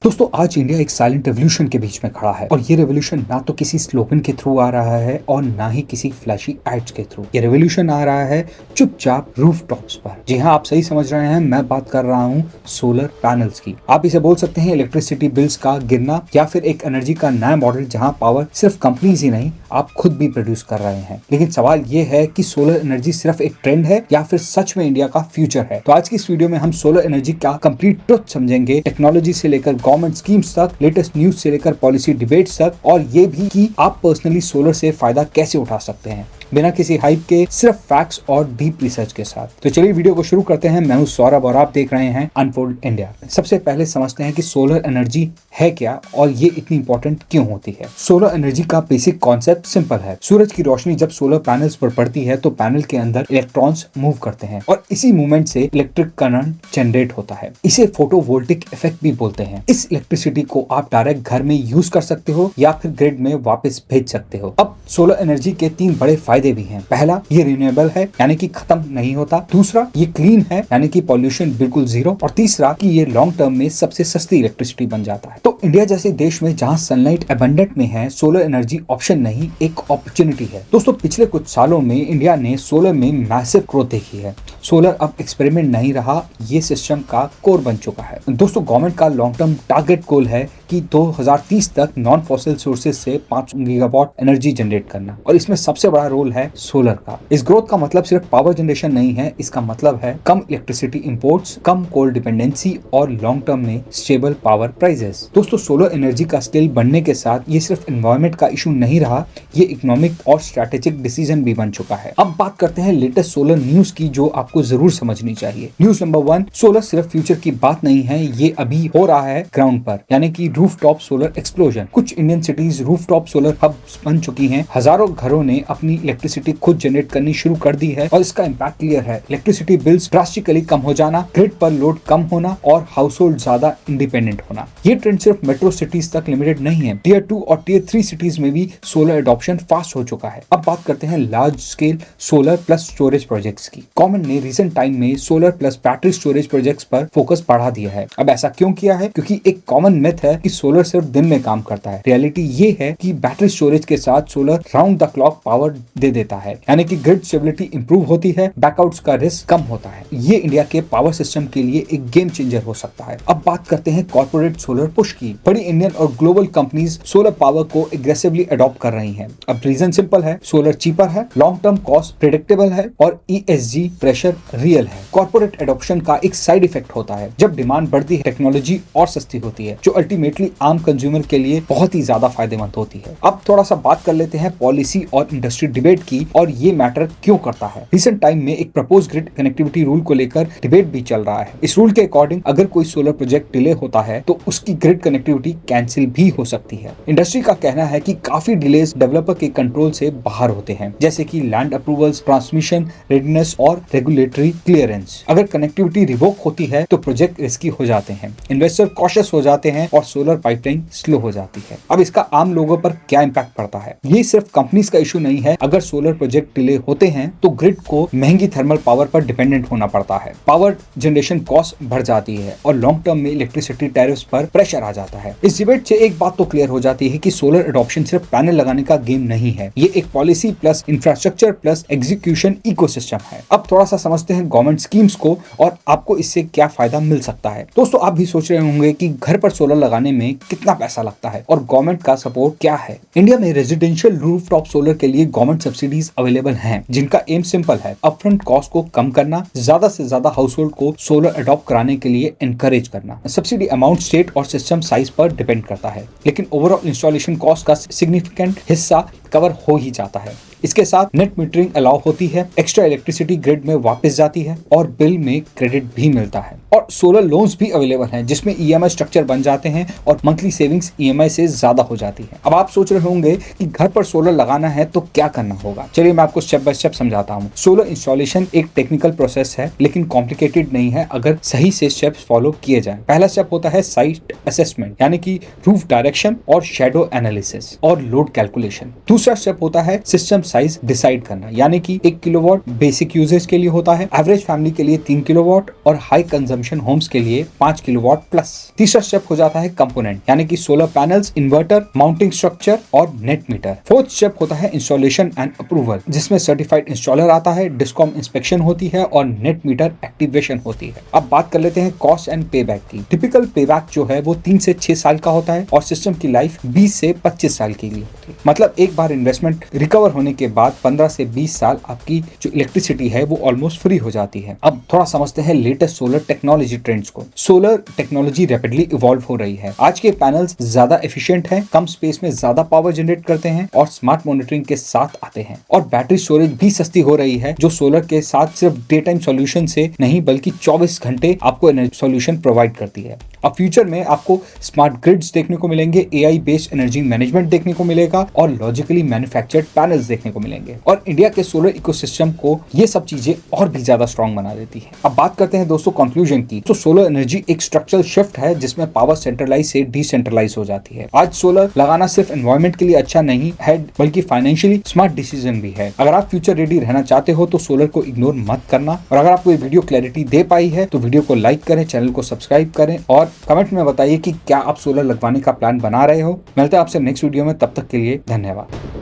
दोस्तों आज इंडिया एक साइलेंट रेवोल्यूशन के बीच में खड़ा है और ये रेवोल्यूशन ना तो किसी स्लोगन के थ्रू आ रहा है और ना ही किसी फ्लैशी एड्स के थ्रू। ये रेवोल्यूशन आ रहा है चुपचाप रूफ टॉप्स पर। जी हाँ, आप सही समझ रहे हैं, मैं बात कर रहा हूँ सोलर पैनल्स की। आप इसे बोल सकते हैं इलेक्ट्रिसिटी बिल्स का गिरना या फिर एक एनर्जी का नया मॉडल जहाँ पावर सिर्फ कंपनीज ही नहीं आप खुद भी प्रोड्यूस कर रहे हैं। लेकिन सवाल ये है कि सोलर एनर्जी सिर्फ एक ट्रेंड है या फिर सच में इंडिया का फ्यूचर है। तो आज की इस वीडियो में हम सोलर एनर्जी का कंप्लीट ट्रुथ समझेंगे, टेक्नोलॉजी से लेकर गवर्नमेंट स्कीम्स तक, लेटेस्ट न्यूज से लेकर पॉलिसी डिबेट्स तक, और ये भी कि आप पर्सनली सोलर से फायदा कैसे उठा सकते हैं बिना किसी हाइप के, सिर्फ फैक्ट्स और डीप रिसर्च के साथ। तो चलिए वीडियो को शुरू करते हैं। मैं हूं सौरभ और आप देख रहे हैं अनफोल्ड इंडिया। सबसे पहले समझते हैं कि सोलर एनर्जी है क्या और ये इतनी इंपॉर्टेंट क्यों होती है। सोलर एनर्जी का बेसिक कॉन्सेप्ट सिंपल है। सूरज की रोशनी जब सोलर पैनल्स पर पड़ती है तो पैनल के अंदर इलेक्ट्रॉन्स मूव करते हैं और इसी मूवमेंट से इलेक्ट्रिक करंट जनरेट होता है। इसे फोटोवोल्टिक इफेक्ट भी बोलते हैं। इस इलेक्ट्रिसिटी को आप डायरेक्ट घर में यूज कर सकते हो या फिर ग्रिड में वापस भेज सकते हो। अब सोलर एनर्जी के तीन बड़े फायदे भी हैं। पहला, ये रिन्यूएबल है यानी कि खत्म नहीं होता। दूसरा, ये क्लीन है यानी कि पॉल्यूशन बिल्कुल जीरो। और तीसरा कि ये लॉन्ग टर्म में सबसे सस्ती इलेक्ट्रिसिटी बन जाता है। तो इंडिया जैसे देश में जहां सनलाइट अबंडेंट में है, सोलर एनर्जी ऑप्शन नहीं एक अपॉर्चुनिटी है। दोस्तों पिछले कुछ सालों में इंडिया ने सोलर में मैसिव ग्रोथ देखी है। सोलर अब एक्सपेरिमेंट नहीं रहा, ये सिस्टम का कोर बन चुका है। दोस्तों गवर्नमेंट का लॉन्ग टर्म टारगेट गोल है कि 2030 तक नॉन फॉसिल सोर्सेज से 5 गीगावाट एनर्जी जनरेट करना, और इसमें सबसे बड़ा रोल है सोलर का। इस ग्रोथ का मतलब सिर्फ पावर जनरेशन नहीं है, इसका मतलब है कम इलेक्ट्रिसिटी इंपोर्ट्स, कम कोल डिपेंडेंसी और लॉन्ग टर्म में स्टेबल पावर प्राइसेस। दोस्तों सोलर एनर्जी का स्केल बढ़ने के साथ ये सिर्फ एनवायरमेंट का इशू नहीं रहा, ये इकोनॉमिक और स्ट्रेटेजिक डिसीजन भी बन चुका है। अब बात करते हैं लेटेस्ट सोलर न्यूज की जो आपको जरूर समझनी चाहिए। न्यूज नंबर 1, सोलर सिर्फ फ्यूचर की बात नहीं है, ये अभी हो रहा है ग्राउंड पर, यानी कि रूफटॉप सोलर एक्सप्लोजन। कुछ Indian cities rooftop solar hubs बन चुकी हैं। हजारों घरों ने अपनी इलेक्ट्रिसिटी खुद जनरेट करनी शुरू कर दी है और इसका इम्पैक्ट क्लियर है। इलेक्ट्रिसिटी बिल्स ड्रास्टिकली कम हो जाना, ग्रिड पर लोड कम होना और हाउस होल्ड ज्यादा इंडिपेंडेंट होना। ये ट्रेंड सिर्फ मेट्रो सिटीज तक लिमिटेड नहीं है, टियर 2 और टियर 3 सिटीज में भी सोलर एडॉप्शन फास्ट हो चुका है। अब बात करते हैं large scale solar plus storage projects की। गवर्नमेंट ने रिसेंट टाइम में solar plus battery storage projects पर फोकस बढ़ा दिया है। अब ऐसा क्यों किया है? क्योंकि एक कॉमन मिथ है कि सोलर सिर्फ दिन में काम करता है। रियलिटी ये है कि बैटरी स्टोरेज के साथ solar round the clock power दे देता है, यानी कि ग्रिड स्टेबिलिटी इंप्रूव होती है, बैकआउट्स का रिस्क कम होता है। ये इंडिया के पावर सिस्टम के लिए एक गेम चेंजर हो सकता है। अब बात करते हैं कॉर्पोरेट सोलर पुश की। बड़ी इंडियन और ग्लोबल कंपनीज सोलर पावर को एग्रेसिवली अडॉप्ट कर रही हैं। अब रीजन सिंपल है, सोलर चीपर है, लॉन्ग टर्म कॉस्ट प्रेडिक्टेबल है और ESG प्रेशर रियल है। कॉर्पोरेट एडॉप्शन का एक साइड इफेक्ट होता है, जब डिमांड बढ़ती है टेक्नोलॉजी और सस्ती होती है, जो अल्टीमेटली आम कंज्यूमर के लिए बहुत ही ज्यादा फायदेमंद होती है। अब थोड़ा सा बात कर लेते हैं पॉलिसी और इंडस्ट्री डिबेट की, और ये मैटर क्यों करता है। रिसेंट टाइम में एक प्रपोज ग्रिड कनेक्टिविटी रूल को लेकर डिबेट भी चल रहा है। इस रूल के अकॉर्डिंग अगर कोई सोलर प्रोजेक्ट डिले होता है तो उसकी ग्रिड कनेक्टिविटी कैंसिल भी हो सकती है। इंडस्ट्री का कहना है कि काफी डिलेज डेवलपर के कंट्रोल से बाहर होते हैं, जैसे कि लैंड अप्रूवल्स, ट्रांसमिशन रेडीनेस और रेगुलेटरी क्लियरेंस। अगर कनेक्टिविटी रिवोक होती है तो प्रोजेक्ट रिस्की हो जाते हैं, इन्वेस्टर कॉशियस हो जाते हैं और सोलर पाइपलाइन स्लो हो जाती है। अब इसका आम लोगों पर क्या इम्पैक्ट पड़ता है? ये सिर्फ कंपनीज का इशू नहीं है। अगर सोलर प्रोजेक्ट डिले होते हैं तो ग्रिड को महंगी थर्मल पावर पर डिपेंडेंट होना पड़ता है, पावर जनरेशन कॉस्ट बढ़ जाती है और लॉन्ग टर्म में इलेक्ट्रिसिटी टैरिफ्स पर प्रेशर आ जाता है। इस डिबेट से एक बात तो क्लियर हो जाती है कि सोलर एडॉप्शन सिर्फ पैनल लगाने का गेम नहीं है, ये एक policy plus infrastructure plus execution ecosystem है। अब थोड़ा सा समझते हैं गवर्नमेंट स्कीम्स को और आपको इससे क्या फायदा मिल सकता है। दोस्तों आप भी सोच रहे होंगे कि घर पर सोलर लगाने में कितना पैसा लगता है और गवर्नमेंट का सपोर्ट क्या है। इंडिया में रेजिडेंशियल रूफटॉप सोलर के लिए गवर्नमेंट सब्सिडीज अवेलेबल हैं, जिनका एम सिंपल है, अपफ्रंट कॉस्ट को कम करना, ज्यादा से ज्यादा हाउस होल्ड को सोलर अडॉप्ट कराने के लिए एनकरेज करना। सब्सिडी अमाउंट स्टेट और सिस्टम साइज पर डिपेंड करता है, लेकिन ओवरऑल इंस्टॉलेशन कॉस्ट का सिग्निफिकेंट हिस्सा कवर हो ही जाता है। इसके साथ नेट मीटरिंग अलाउ होती है, एक्स्ट्रा इलेक्ट्रिसिटी ग्रिड में वापस जाती है और बिल में क्रेडिट भी मिलता है। और सोलर लोन्स भी अवेलेबल हैं, जिसमें EMI स्ट्रक्चर बन जाते हैं और मंथली सेविंग्स EMI से ज्यादा हो जाती है। अब आप सोच रहे होंगे कि घर पर सोलर लगाना है तो क्या करना होगा। चलिए मैं आपको स्टेप बाय स्टेप समझाता हूँ। सोलर इंस्टॉलेशन एक टेक्निकल प्रोसेस है, लेकिन कॉम्प्लिकेटेड नहीं है अगर सही से स्टेप्स फॉलो किए जाएं। पहला स्टेप होता है साइट असेसमेंट, यानी कि रूफ डायरेक्शन और शेडो एनालिसिस और लोड कैलकुलेशन। दूसरा स्टेप होता है सिस्टम साइज डिसाइड करना, यानी कि 1 किलोवाट बेसिक यूजेज के लिए होता है, एवरेज फैमिली के लिए 3 किलोवाट और हाई कंजम्पशन होम्स के लिए 5 किलोवाट प्लस। तीसरा स्टेप हो जाता है कंपोनेंट, यानी कि solar panels, inverter, mounting structure और नेट मीटर। फोर्थ स्टेप होता है इंस्टॉलेशन एंड अप्रूवल, जिसमें सर्टिफाइड इंस्टॉलर आता है, डिस्कॉम इंस्पेक्शन होती है और नेट मीटर एक्टिवेशन होती है। अब बात कर लेते हैं कॉस्ट एंड पे बैक की। टिपिकल पे बैक जो है वो 3 से 6 साल का होता है और सिस्टम की लाइफ 20 से 25 साल के लिए होती है। मतलब एक बार इन्वेस्टमेंट रिकवर होने के बाद 15 से 20 साल आपकी जो इलेक्ट्रिसिटी है वो ऑलमोस्ट फ्री हो जाती है। अब थोड़ा समझते हैं लेटेस्ट सोलर टेक्नोलॉजी ट्रेंड्स को। सोलर टेक्नोलॉजी रैपिडली इवॉल्व हो रही है। आज के पैनल्स ज्यादा एफिशिएंट हैं, कम स्पेस में ज्यादा पावर जनरेट करते हैं और स्मार्ट मॉनिटरिंग के साथ आते हैं। और बैटरी स्टोरेज भी सस्ती हो रही है, जो सोलर के साथ सिर्फ डे टाइम सॉल्यूशन से नहीं बल्कि 24 घंटे आपको एनर्जी सॉल्यूशन प्रोवाइड करती है। अब फ्यूचर में आपको स्मार्ट ग्रिड्स देखने को मिलेंगे, एआई बेस्ड एनर्जी मैनेजमेंट देखने को मिलेगा और लॉजिकली मैन्युफैक्चर्ड पैनल्स देखने को मिलेंगे। और इंडिया के सोलर इकोसिस्टम को ये सब चीजें और भी ज्यादा स्ट्रॉन्ग बना देती है। अब बात करते हैं दोस्तों कंक्लूजन की। तो सोलर एनर्जी एक स्ट्रक्चरल शिफ्ट है जिसमें पावर सेंट्रलाइज से डिसेंट्रलाइज हो जाती है। आज सोलर लगाना सिर्फ एनवायरमेंट के लिए अच्छा नहीं है बल्कि फाइनेंशियली स्मार्ट डिसीजन भी है। अगर आप फ्यूचर रेडी रहना चाहते हो तो सोलर को इग्नोर मत करना। और अगर आपको ये वीडियो क्लैरिटी दे पाई है तो वीडियो को लाइक करें, चैनल को सब्सक्राइब करें और कमेंट में बताइए कि क्या आप सोलर लगवाने का प्लान बना रहे हो। मिलते हैं आपसे नेक्स्ट वीडियो में, तब तक के लिए धन्यवाद।